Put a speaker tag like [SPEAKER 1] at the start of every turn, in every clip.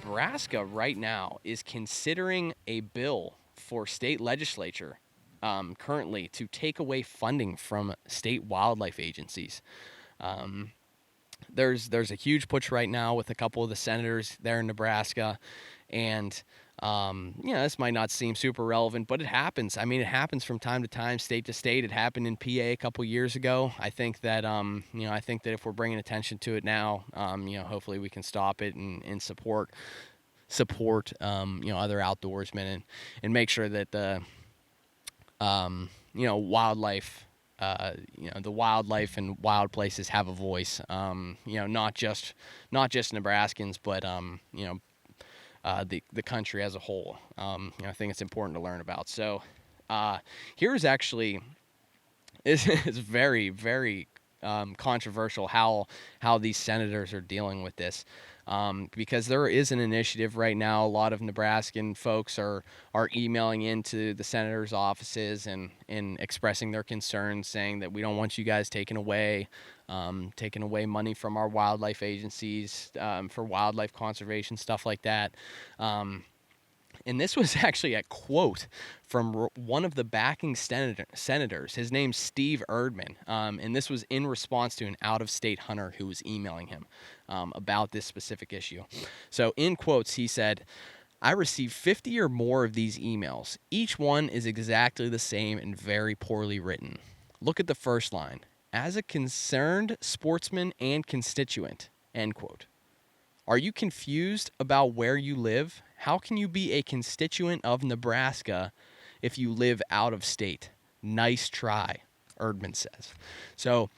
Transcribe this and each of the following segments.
[SPEAKER 1] Nebraska right now is considering a bill for state legislature currently to take away funding from state wildlife agencies. Um, there's a huge push right now with a couple of the senators there in Nebraska, and this might not seem super relevant, but it happens. I mean, it happens from time to time, state to state. It happened in PA a couple years ago. I think that if we're bringing attention to it now, hopefully we can stop it and support other outdoorsmen and make sure that the wildlife. The wildlife and wild places have a voice. Not just Nebraskans, but the country as a whole. I think it's important to learn about. So here's actually is very, very controversial how these senators are dealing with this. Because there is an initiative right now. A lot of Nebraskan folks are emailing into the senators' offices and expressing their concerns, saying that we don't want you guys taking away money from our wildlife agencies for wildlife conservation, stuff like that. And this was actually a quote from one of the backing senators. His name's Steve Erdman. And this was in response to an out-of-state hunter who was emailing him about this specific issue. So in quotes, he said, "I received 50 or more of these emails. Each one is exactly the same and very poorly written. Look at the first line. As a concerned sportsman and constituent," end quote. "Are you confused about where you live? How can you be a constituent of Nebraska if you live out of state? Nice try," Erdman says. So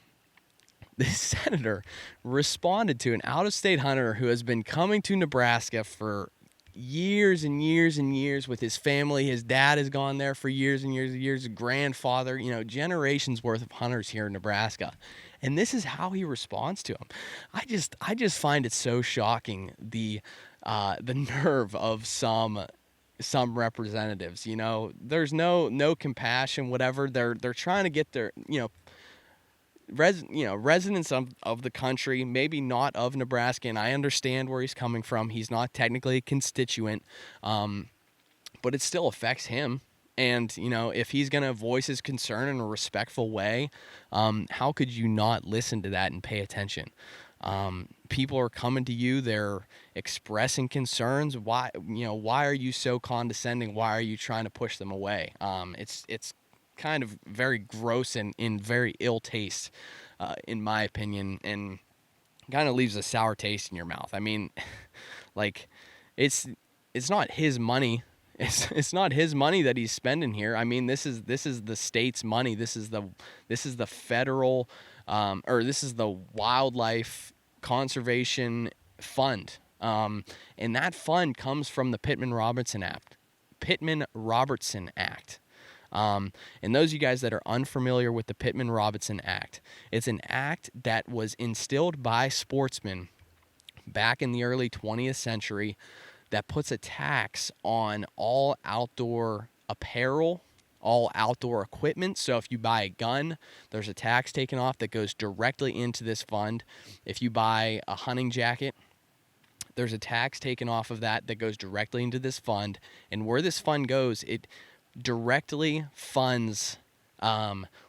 [SPEAKER 1] this senator responded to an out-of-state hunter who has been coming to Nebraska for years and years and years with his family. His dad has gone there for years and years and years. His grandfather, generations worth of hunters here in Nebraska. And this is how he responds to him. I just find it so shocking, the nerve of some representatives. There's no compassion, whatever. They're trying to get their residents of the country, maybe not of Nebraska, and I understand where he's coming from. He's not technically a constituent, but it still affects him. And, if he's going to voice his concern in a respectful way, how could you not listen to that and pay attention? People are coming to you. They're expressing concerns. Why are you so condescending? Why are you trying to push them away? It's kind of very gross and in very ill taste, in my opinion, and kind of leaves a sour taste in your mouth. I mean, like, it's not his money. It's not his money that he's spending here. I mean, this is the state's money. This is the federal, or this is the Wildlife Conservation Fund, and that fund comes from the Pittman-Robertson Act. And those of you guys that are unfamiliar with the Pittman-Robertson Act, it's an act that was instilled by sportsmen back in the early 20th century that puts a tax on all outdoor apparel, all outdoor equipment. So if you buy a gun, there's a tax taken off that goes directly into this fund. If you buy a hunting jacket, there's a tax taken off of that goes directly into this fund. And where this fund goes, it directly funds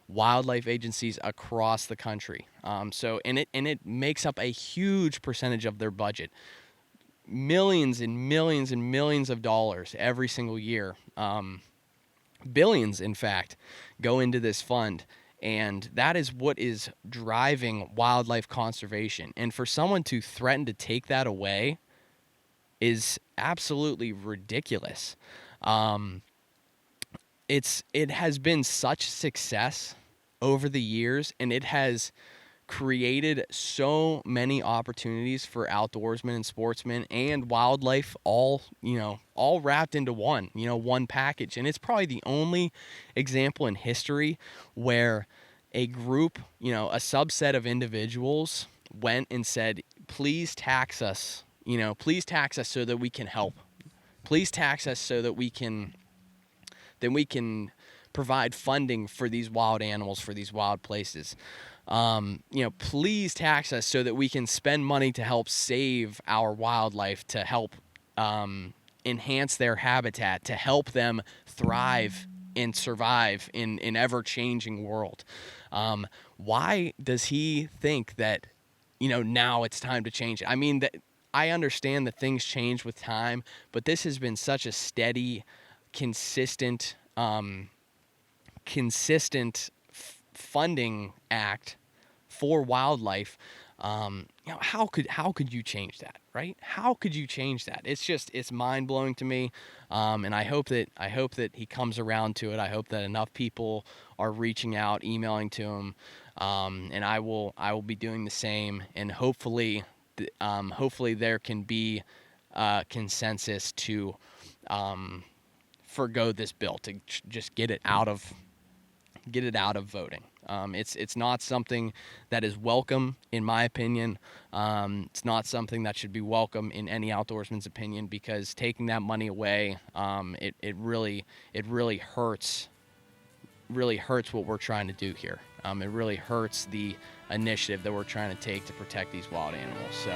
[SPEAKER 1] wildlife agencies across the country. And it makes up a huge percentage of their budget. Millions and millions and millions of dollars every single year. Billions, in fact, go into this fund. And that is what is driving wildlife conservation. And for someone to threaten to take that away is absolutely ridiculous. It has been such success over the years, and it has created so many opportunities for outdoorsmen and sportsmen and wildlife, all wrapped into one package. And it's probably the only example in history where a group, a subset of individuals went and said, please tax us so that we can help. Please tax us so that we can provide funding for these wild animals, for these wild places. Please tax us so that we can spend money to help save our wildlife, to help enhance their habitat, to help them thrive and survive in an ever-changing world. Why does he think that, now it's time to change it? I mean, that I understand that things change with time, but this has been such a steady, consistent, funding act for wildlife. How could you change that, right? How could you change that? It's mind blowing to me, and I hope that he comes around to it. I hope that enough people are reaching out, emailing to him, and I will be doing the same. And hopefully there can be consensus to forgo this bill, to just get it out of voting. It's not something that is welcome, in my opinion. It's not something that should be welcome in any outdoorsman's opinion, because taking that money away, it really hurts what we're trying to do here. It really hurts the initiative that we're trying to take to protect these wild animals. So